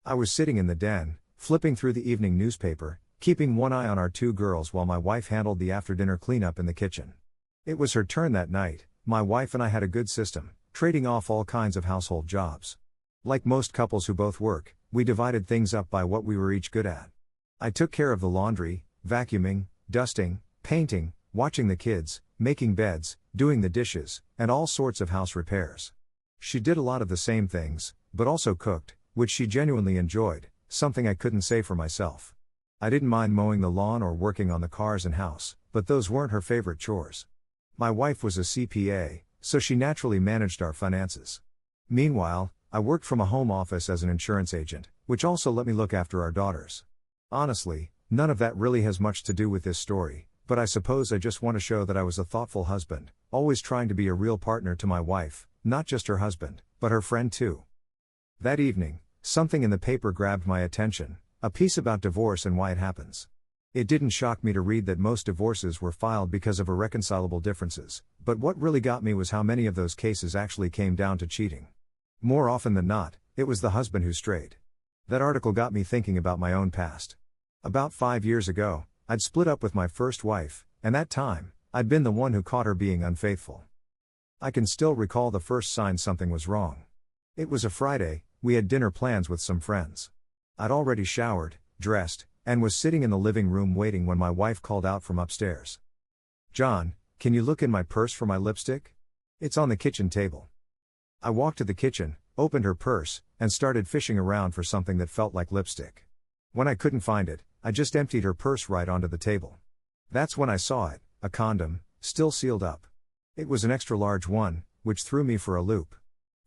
I was sitting in the den, flipping through the evening newspaper, keeping one eye on our two girls while my wife handled the after-dinner cleanup in the kitchen. It was her turn that night. My wife and I had a good system, trading off all kinds of household jobs. Like most couples who both work, we divided things up by what we were each good at. I took care of the laundry, vacuuming, dusting, painting, watching the kids, making beds, doing the dishes, and all sorts of house repairs. She did a lot of the same things, but also cooked, which she genuinely enjoyed, something I couldn't say for myself. I didn't mind mowing the lawn or working on the cars and house, but those weren't her favorite chores. My wife was a CPA, so she naturally managed our finances. Meanwhile, I worked from a home office as an insurance agent, which also let me look after our daughters. Honestly, none of that really has much to do with this story, but I suppose I just want to show that I was a thoughtful husband, always trying to be a real partner to my wife, not just her husband, but her friend too. That evening, something in the paper grabbed my attention, a piece about divorce and why it happens. It didn't shock me to read that most divorces were filed because of irreconcilable differences, but what really got me was how many of those cases actually came down to cheating. More often than not, it was the husband who strayed. That article got me thinking about my own past. About 5 years ago, I'd split up with my first wife, and that time, I'd been the one who caught her being unfaithful. I can still recall the first sign something was wrong. It was a Friday, we had dinner plans with some friends. I'd already showered, dressed, and was sitting in the living room waiting when my wife called out from upstairs. "John, can you look in my purse for my lipstick? It's on the kitchen table." I walked to the kitchen, opened her purse, and started fishing around for something that felt like lipstick. When I couldn't find it, I just emptied her purse right onto the table. That's when I saw it, a condom, still sealed up. It was an extra large one, which threw me for a loop.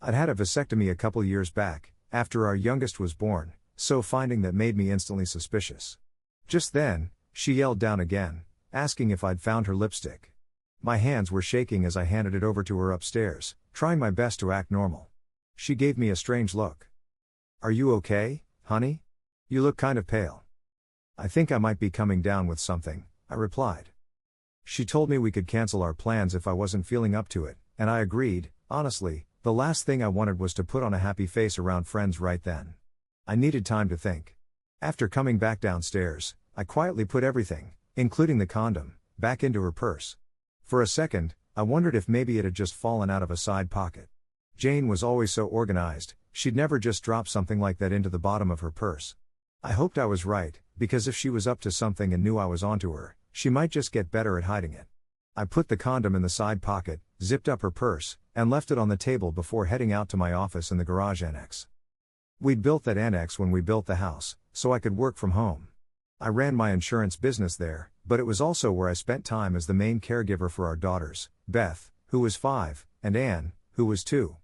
I'd had a vasectomy a couple years back, after our youngest was born, so finding that made me instantly suspicious. Just then, she yelled down again, asking if I'd found her lipstick. My hands were shaking as I handed it over to her upstairs, trying my best to act normal. She gave me a strange look. "Are you okay, honey? You look kind of pale." "I think I might be coming down with something," I replied. She told me we could cancel our plans if I wasn't feeling up to it, and I agreed. Honestly, the last thing I wanted was to put on a happy face around friends right then. I needed time to think. After coming back downstairs, I quietly put everything, including the condom, back into her purse. For a second, I wondered if maybe it had just fallen out of a side pocket. Jane was always so organized, she'd never just drop something like that into the bottom of her purse. I hoped I was right, because if she was up to something and knew I was onto her, she might just get better at hiding it. I put the condom in the side pocket, zipped up her purse, and left it on the table before heading out to my office in the garage annex. We'd built that annex when we built the house, so I could work from home. I ran my insurance business there, but it was also where I spent time as the main caregiver for our daughters, Beth, who was 5, and Anne, who was 2.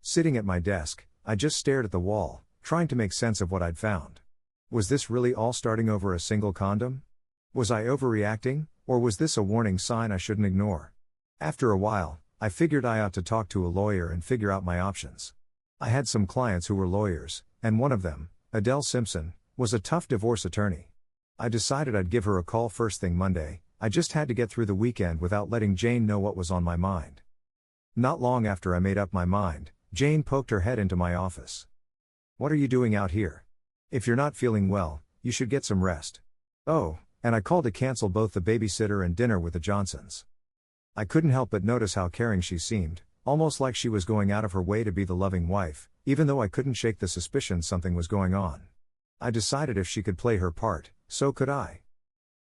Sitting at my desk, I just stared at the wall, trying to make sense of what I'd found. Was this really all starting over a single condom? Was I overreacting, or was this a warning sign I shouldn't ignore? After a while, I figured I ought to talk to a lawyer and figure out my options. I had some clients who were lawyers, and one of them, Adele Simpson, was a tough divorce attorney. I decided I'd give her a call first thing Monday. I just had to get through the weekend without letting Jane know what was on my mind. Not long after I made up my mind, Jane poked her head into my office. "What are you doing out here? If you're not feeling well, you should get some rest." "Oh," and I called to cancel both the babysitter and dinner with the Johnsons. I couldn't help but notice how caring she seemed, almost like she was going out of her way to be the loving wife, even though I couldn't shake the suspicion something was going on. I decided if she could play her part, so could I.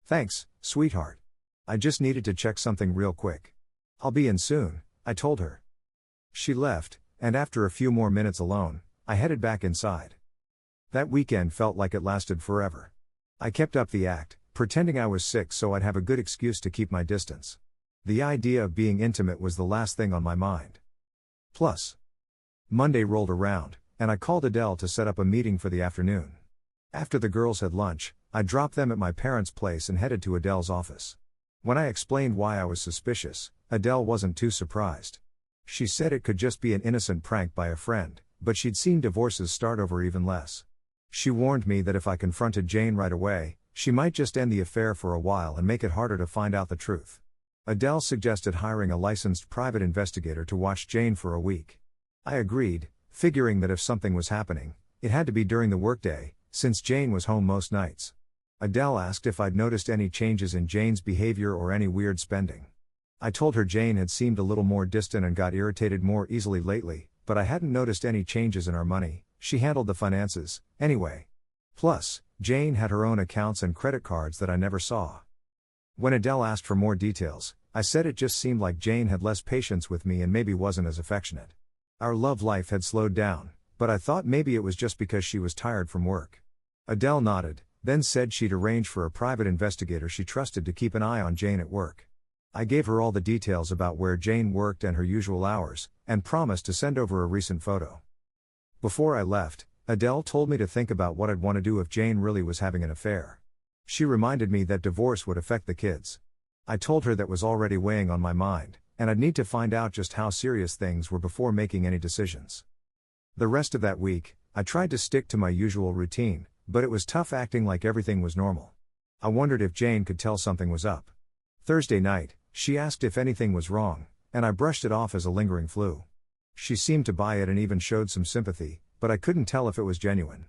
"Thanks, sweetheart. I just needed to check something real quick. I'll be in soon," I told her. She left, and after a few more minutes alone, I headed back inside. That weekend felt like it lasted forever. I kept up the act, pretending I was sick so I'd have a good excuse to keep my distance. The idea of being intimate was the last thing on my mind. Plus, Monday rolled around, and I called Adele to set up a meeting for the afternoon. After the girls had lunch, I dropped them at my parents' place and headed to Adele's office. When I explained why I was suspicious, Adele wasn't too surprised. She said it could just be an innocent prank by a friend, but she'd seen divorces start over even less. She warned me that if I confronted Jane right away, she might just end the affair for a while and make it harder to find out the truth. Adele suggested hiring a licensed private investigator to watch Jane for a week. I agreed, figuring that if something was happening, It had to be during the workday, since Jane was home most nights. Adele asked if I'd noticed any changes in Jane's behavior or any weird spending. I told her Jane had seemed a little more distant and got irritated more easily lately, but I hadn't noticed any changes in our money. She handled the finances, anyway. Plus, Jane had her own accounts and credit cards that I never saw. When Adele asked for more details, I said it just seemed like Jane had less patience with me and maybe wasn't as affectionate. Our love life had slowed down, but I thought maybe it was just because she was tired from work. Adele nodded, then said she'd arrange for a private investigator she trusted to keep an eye on Jane at work. I gave her all the details about where Jane worked and her usual hours, and promised to send over a recent photo. Before I left, Adele told me to think about what I'd want to do if Jane really was having an affair. She reminded me that divorce would affect the kids. I told her that was already weighing on my mind, and I'd need to find out just how serious things were before making any decisions. The rest of that week, I tried to stick to my usual routine, but it was tough acting like everything was normal. I wondered if Jane could tell something was up. Thursday night, she asked if anything was wrong, and I brushed it off as a lingering flu. She seemed to buy it and even showed some sympathy, but I couldn't tell if it was genuine.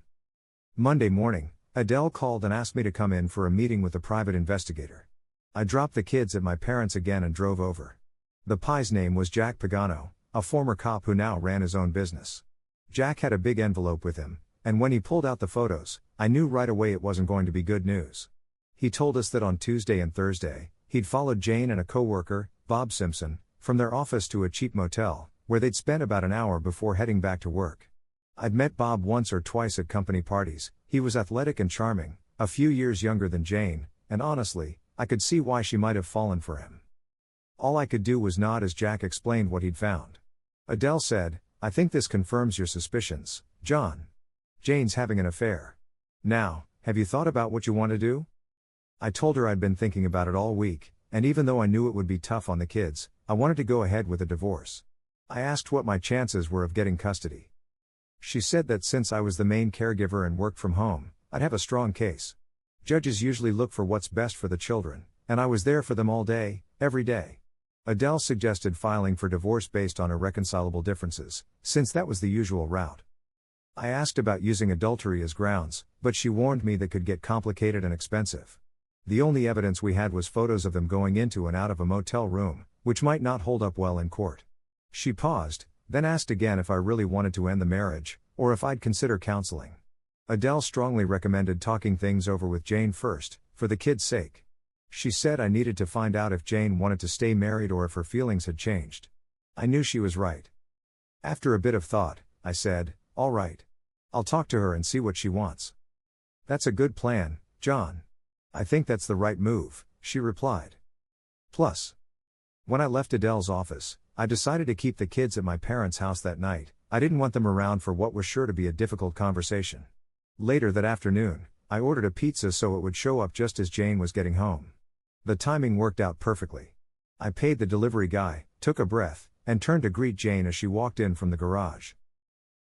Monday morning, Adele called and asked me to come in for a meeting with a private investigator. I dropped the kids at my parents' again and drove over. The pie's name was Jack Pagano, a former cop who now ran his own business. Jack had a big envelope with him, and when he pulled out the photos, I knew right away it wasn't going to be good news. He told us that on Tuesday and Thursday, he'd followed Jane and a coworker, Bob Simpson, from their office to a cheap motel, where they'd spent about an hour before heading back to work. I'd met Bob once or twice at company parties. He was athletic and charming, a few years younger than Jane, and honestly, I could see why she might have fallen for him. All I could do was nod as Jack explained what he'd found. Adele said, "I think this confirms your suspicions, John. Jane's having an affair. Now, have you thought about what you want to do?" I told her I'd been thinking about it all week, and even though I knew it would be tough on the kids, I wanted to go ahead with a divorce. I asked what my chances were of getting custody. She said that since I was the main caregiver and worked from home, I'd have a strong case. Judges usually look for what's best for the children, and I was there for them all day, every day. Adele suggested filing for divorce based on irreconcilable differences, since that was the usual route. I asked about using adultery as grounds, but she warned me that could get complicated and expensive. The only evidence we had was photos of them going into and out of a motel room, which might not hold up well in court. She paused, then asked again if I really wanted to end the marriage, or if I'd consider counseling. Adele strongly recommended talking things over with Jane first, for the kids' sake. She said I needed to find out if Jane wanted to stay married or if her feelings had changed. I knew she was right. After a bit of thought, I said, "All right. I'll talk to her and see what she wants." "That's a good plan, John. I think that's the right move," she replied. Plus, when I left Adele's office, I decided to keep the kids at my parents' house that night. I didn't want them around for what was sure to be a difficult conversation. Later that afternoon, I ordered a pizza so it would show up just as Jane was getting home. The timing worked out perfectly. I paid the delivery guy, took a breath, and turned to greet Jane as she walked in from the garage.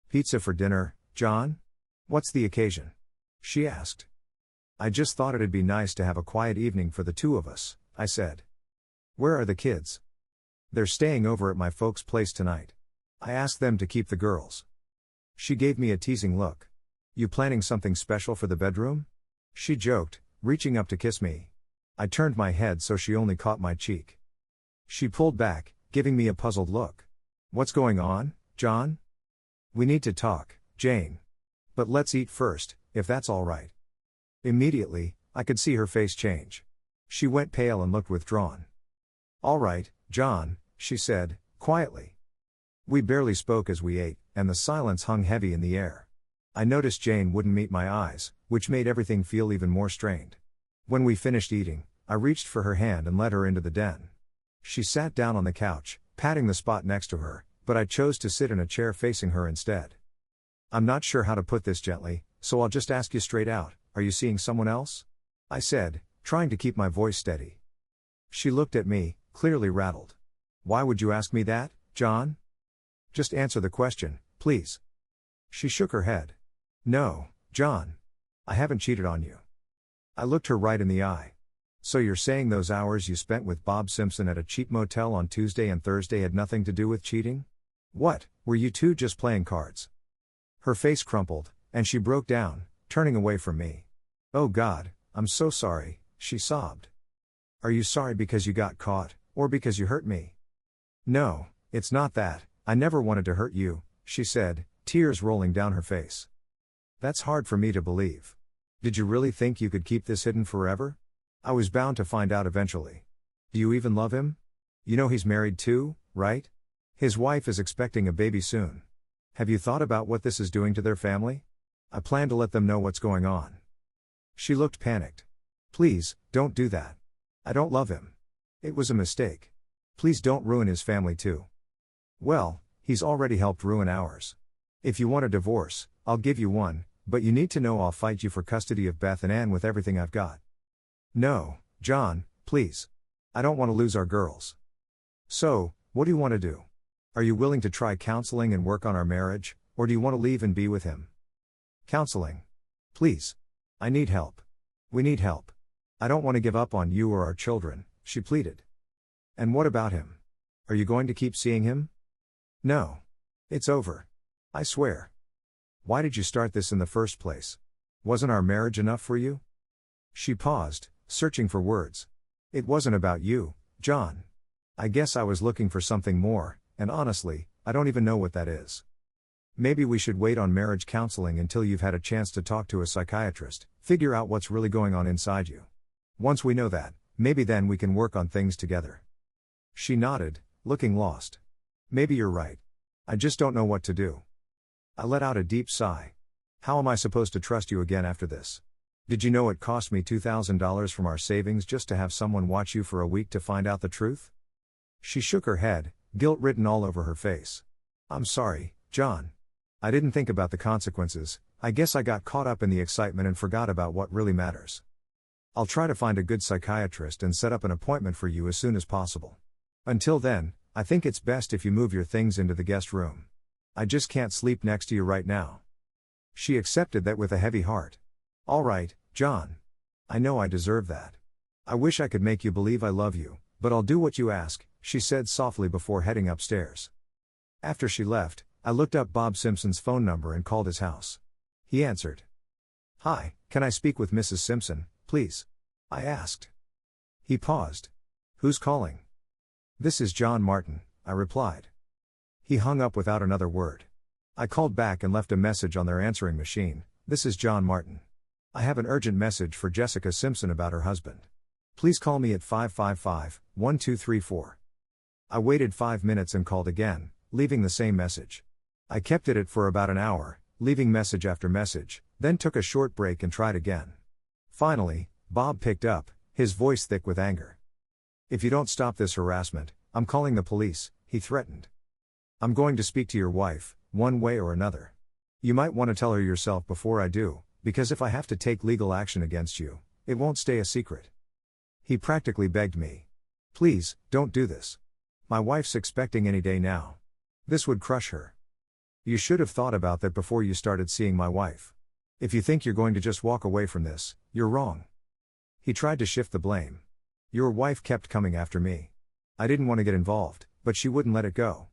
"Pizza for dinner, John? What's the occasion?" she asked. "I just thought it'd be nice to have a quiet evening for the two of us," I said. "Where are the kids?" "They're staying over at my folks' place tonight. I asked them to keep the girls." She gave me a teasing look. "You planning something special for the bedroom?" she joked, reaching up to kiss me. I turned my head so she only caught my cheek. She pulled back, giving me a puzzled look. "What's going on, John?" "We need to talk, Jane. But let's eat first, if that's all right." Immediately, I could see her face change. She went pale and looked withdrawn. "All right, John," she said, quietly. We barely spoke as we ate, and the silence hung heavy in the air. I noticed Jane wouldn't meet my eyes, which made everything feel even more strained. When we finished eating, I reached for her hand and led her into the den. She sat down on the couch, patting the spot next to her, but I chose to sit in a chair facing her instead. "I'm not sure how to put this gently, so I'll just ask you straight out, are you seeing someone else?" I said, trying to keep my voice steady. She looked at me, clearly rattled. "Why would you ask me that, John? Just answer the question, please." She shook her head. "No, John. I haven't cheated on you." I looked her right in the eye. "So you're saying those hours you spent with Bob Simpson at a cheap motel on Tuesday and Thursday had nothing to do with cheating? What, were you two just playing cards?" Her face crumpled, and she broke down, turning away from me. "Oh God, I'm so sorry," she sobbed. "Are you sorry because you got caught, or because you hurt me?" "No, it's not that, I never wanted to hurt you," she said, tears rolling down her face. "That's hard for me to believe. Did you really think you could keep this hidden forever? I was bound to find out eventually. Do you even love him? You know he's married too, right? His wife is expecting a baby soon. Have you thought about what this is doing to their family? I plan to let them know what's going on." She looked panicked. "Please, don't do that. I don't love him. It was a mistake. Please don't ruin his family too." "Well, he's already helped ruin ours. If you want a divorce, I'll give you one, but you need to know I'll fight you for custody of Beth and Ann with everything I've got." "No, John, please. I don't want to lose our girls." "So, what do you want to do? Are you willing to try counseling and work on our marriage, or do you want to leave and be with him?" "Counseling. Please. I need help. We need help. I don't want to give up on you or our children," she pleaded. "And what about him? Are you going to keep seeing him?" "No. It's over. I swear." "Why did you start this in the first place? Wasn't our marriage enough for you?" She paused, searching for words. "It wasn't about you, John. I guess I was looking for something more, and honestly, I don't even know what that is. Maybe we should wait on marriage counseling until you've had a chance to talk to a psychiatrist, figure out what's really going on inside you. Once we know that, maybe then we can work on things together." She nodded, looking lost. "Maybe you're right. I just don't know what to do." I let out a deep sigh. "How am I supposed to trust you again after this? Did you know it cost me $2,000 from our savings just to have someone watch you for a week to find out the truth?" She shook her head, guilt written all over her face. "I'm sorry, John. I didn't think about the consequences. I guess I got caught up in the excitement and forgot about what really matters. I'll try to find a good psychiatrist and set up an appointment for you as soon as possible. Until then, I think it's best if you move your things into the guest room. I just can't sleep next to you right now." She accepted that with a heavy heart. "All right, John. I know I deserve that. I wish I could make you believe I love you, but I'll do what you ask," she said softly before heading upstairs. After she left, I looked up Bob Simpson's phone number and called his house. He answered. "Hi, can I speak with Mrs. Simpson, please?" I asked. He paused. "Who's calling?" "This is John Martin," I replied. He hung up without another word. I called back and left a message on their answering machine. "This is John Martin. I have an urgent message for Jessica Simpson about her husband. Please call me at 555-1234. I waited 5 minutes and called again, leaving the same message. I kept it for about an hour, leaving message after message, then took a short break and tried again. Finally, Bob picked up, his voice thick with anger. "If you don't stop this harassment, I'm calling the police," he threatened. "I'm going to speak to your wife, one way or another. You might want to tell her yourself before I do, because if I have to take legal action against you, it won't stay a secret." He practically begged me. "Please, don't do this. My wife's expecting any day now. This would crush her. You should have thought about that before you started seeing my wife. If you think you're going to just walk away from this, you're wrong." He tried to shift the blame. "Your wife kept coming after me. I didn't want to get involved, but she wouldn't let it go.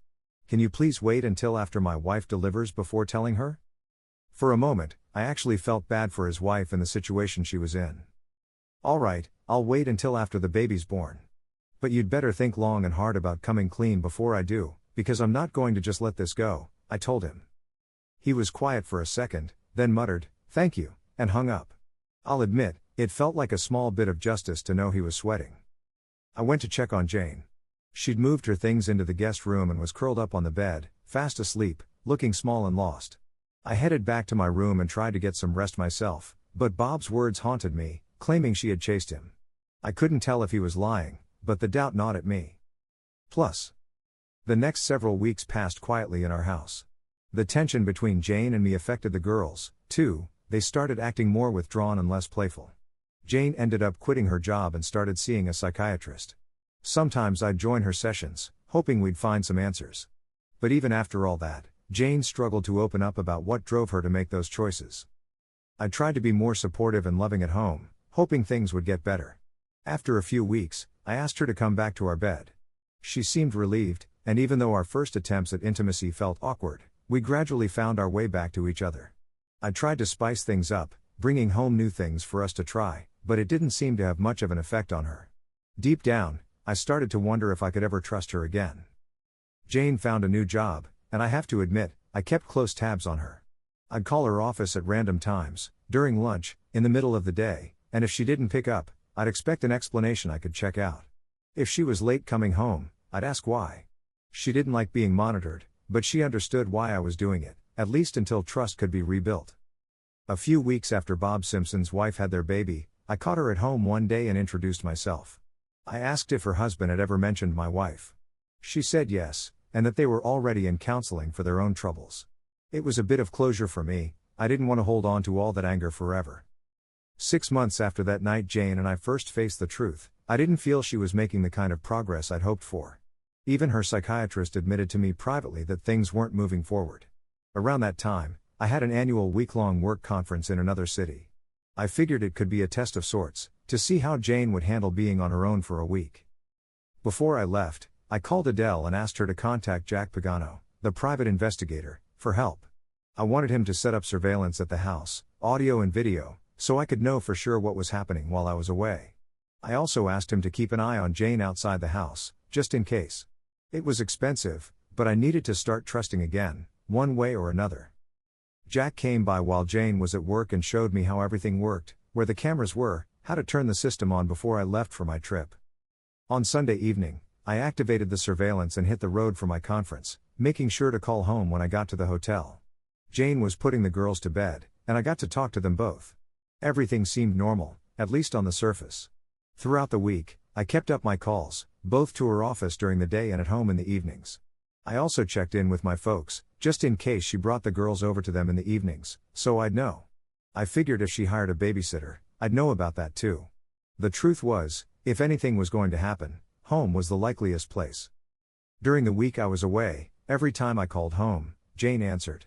Can you please wait until after my wife delivers before telling her?" For a moment, I actually felt bad for his wife and the situation she was in. "All right, I'll wait until after the baby's born. But you'd better think long and hard about coming clean before I do, because I'm not going to just let this go," I told him. He was quiet for a second, then muttered, "Thank you," and hung up. I'll admit, it felt like a small bit of justice to know he was sweating. I went to check on Jane. She'd moved her things into the guest room and was curled up on the bed, fast asleep, looking small and lost. I headed back to my room and tried to get some rest myself, but Bob's words haunted me, claiming she had chased him. I couldn't tell if he was lying, but the doubt gnawed at me. Plus, the next several weeks passed quietly in our house. The tension between Jane and me affected the girls, too. They started acting more withdrawn and less playful. Jane ended up quitting her job and started seeing a psychiatrist. Sometimes I'd join her sessions, hoping we'd find some answers. But even after all that, Jane struggled to open up about what drove her to make those choices. I tried to be more supportive and loving at home, hoping things would get better. After a few weeks, I asked her to come back to our bed. She seemed relieved, and even though our first attempts at intimacy felt awkward, we gradually found our way back to each other. I tried to spice things up, bringing home new things for us to try, but it didn't seem to have much of an effect on her. Deep down, I started to wonder if I could ever trust her again. Jane found a new job, and I have to admit, I kept close tabs on her. I'd call her office at random times, during lunch, in the middle of the day, and if she didn't pick up, I'd expect an explanation I could check out. If she was late coming home, I'd ask why. She didn't like being monitored, but she understood why I was doing it, at least until trust could be rebuilt. A few weeks after Bob Simpson's wife had their baby, I caught her at home one day and introduced myself. I asked if her husband had ever mentioned my wife. She said yes, and that they were already in counseling for their own troubles. It was a bit of closure for me. I didn't want to hold on to all that anger forever. 6 months after that night Jane and I first faced the truth, I didn't feel she was making the kind of progress I'd hoped for. Even her psychiatrist admitted to me privately that things weren't moving forward. Around that time, I had an annual week-long work conference in another city. I figured it could be a test of sorts, to see how Jane would handle being on her own for a week. Before I left, I called Adele and asked her to contact Jack Pagano, the private investigator, for help. I wanted him to set up surveillance at the house, audio and video, so I could know for sure what was happening while I was away. I also asked him to keep an eye on Jane outside the house, just in case. It was expensive, but I needed to start trusting again, one way or another. Jack came by while Jane was at work and showed me how everything worked, where the cameras were, how to turn the system on before I left for my trip. On Sunday evening, I activated the surveillance and hit the road for my conference, making sure to call home when I got to the hotel. Jane was putting the girls to bed, and I got to talk to them both. Everything seemed normal, at least on the surface. Throughout the week, I kept up my calls, both to her office during the day and at home in the evenings. I also checked in with my folks, just in case she brought the girls over to them in the evenings, so I'd know. I figured if she hired a babysitter, I'd know about that too. The truth was, if anything was going to happen, home was the likeliest place. During the week I was away, every time I called home, Jane answered.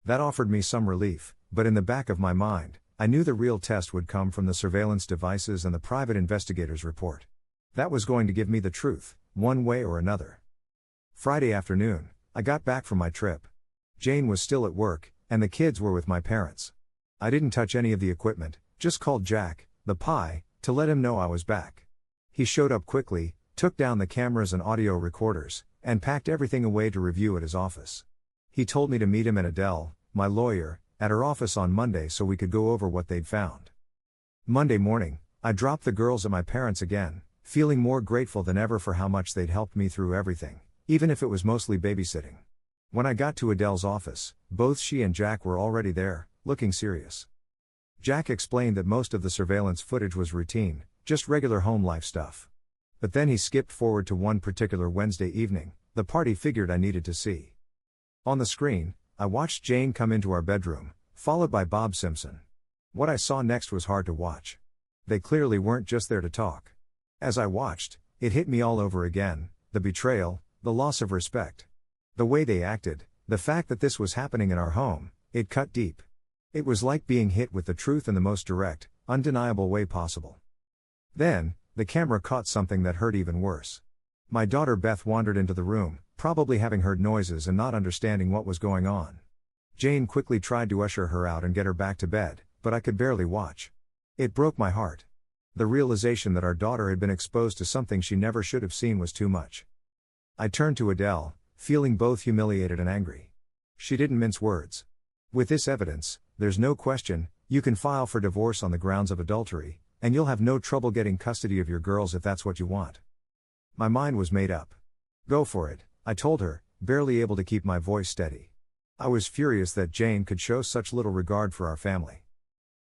That offered me some relief, but in the back of my mind, I knew the real test would come from the surveillance devices and the private investigator's report. That was going to give me the truth, one way or another. Friday afternoon, I got back from my trip. Jane was still at work, and the kids were with my parents. I didn't touch any of the equipment, just called Jack, the pie, to let him know I was back. He showed up quickly, took down the cameras and audio recorders, and packed everything away to review at his office. He told me to meet him and Adele, my lawyer, at her office on Monday so we could go over what they'd found. Monday morning, I dropped the girls at my parents' again, feeling more grateful than ever for how much they'd helped me through everything, even if it was mostly babysitting. When I got to Adele's office, both she and Jack were already there, looking serious. Jack explained that most of the surveillance footage was routine, just regular home life stuff. But then he skipped forward to one particular Wednesday evening, the part he figured I needed to see. On the screen, I watched Jane come into our bedroom, followed by Bob Simpson. What I saw next was hard to watch. They clearly weren't just there to talk. As I watched, it hit me all over again, the betrayal, the loss of respect. The way they acted, the fact that this was happening in our home, it cut deep. It was like being hit with the truth in the most direct, undeniable way possible. Then, the camera caught something that hurt even worse. My daughter Beth wandered into the room, probably having heard noises and not understanding what was going on. Jane quickly tried to usher her out and get her back to bed, but I could barely watch. It broke my heart. The realization that our daughter had been exposed to something she never should have seen was too much. I turned to Adele, feeling both humiliated and angry. She didn't mince words. With this evidence, there's no question, you can file for divorce on the grounds of adultery, and you'll have no trouble getting custody of your girls if that's what you want. My mind was made up. Go for it, I told her, barely able to keep my voice steady. I was furious that Jane could show such little regard for our family.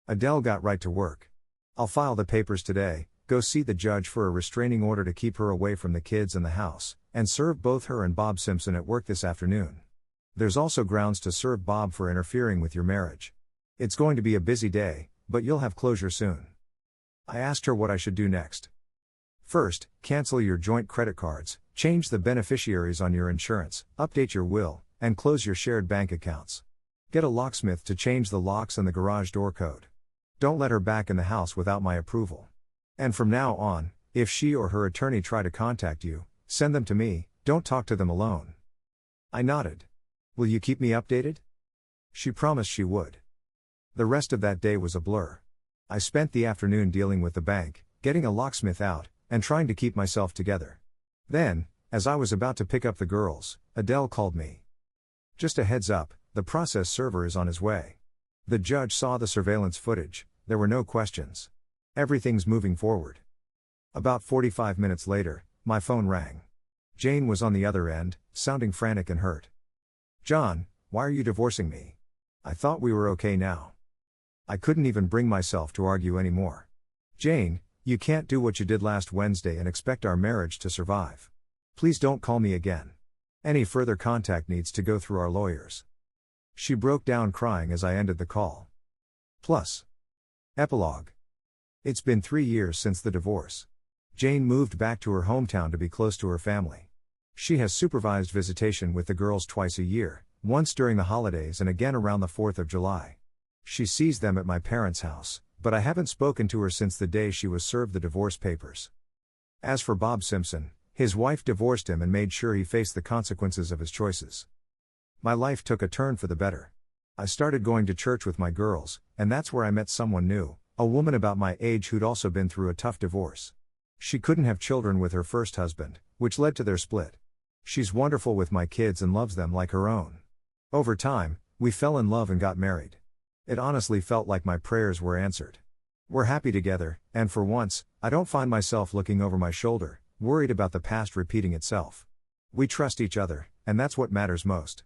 Adele got right to work. I'll file the papers today, go see the judge for a restraining order to keep her away from the kids and the house, and serve both her and Bob Simpson at work this afternoon. There's also grounds to serve Bob for interfering with your marriage. It's going to be a busy day, but you'll have closure soon. I asked her what I should do next. First, cancel your joint credit cards, change the beneficiaries on your insurance, update your will, and close your shared bank accounts. Get a locksmith to change the locks and the garage door code. Don't let her back in the house without my approval. And from now on, if she or her attorney try to contact you, send them to me, don't talk to them alone. I nodded. Will you keep me updated? She promised she would. The rest of that day was a blur. I spent the afternoon dealing with the bank, getting a locksmith out, and trying to keep myself together. Then, as I was about to pick up the girls, Adele called me. "Just a heads up, the process server is on his way. The judge saw the surveillance footage, there were no questions. Everything's moving forward." About 45 minutes later, my phone rang. Jane was on the other end, sounding frantic and hurt. "John, why are you divorcing me? I thought we were okay now." I couldn't even bring myself to argue anymore. "Jane, you can't do what you did last Wednesday and expect our marriage to survive. Please don't call me again. Any further contact needs to go through our lawyers." She broke down crying as I ended the call. Plus. Epilogue. It's been 3 years since the divorce. Jane moved back to her hometown to be close to her family. She has supervised visitation with the girls twice a year, once during the holidays and again around the 4th of July. She sees them at my parents' house, but I haven't spoken to her since the day she was served the divorce papers. As for Bob Simpson, his wife divorced him and made sure he faced the consequences of his choices. My life took a turn for the better. I started going to church with my girls, and that's where I met someone new, a woman about my age who'd also been through a tough divorce. She couldn't have children with her first husband, which led to their split. She's wonderful with my kids and loves them like her own. Over time, we fell in love and got married. It honestly felt like my prayers were answered. We're happy together, and for once, I don't find myself looking over my shoulder, worried about the past repeating itself. We trust each other, and that's what matters most.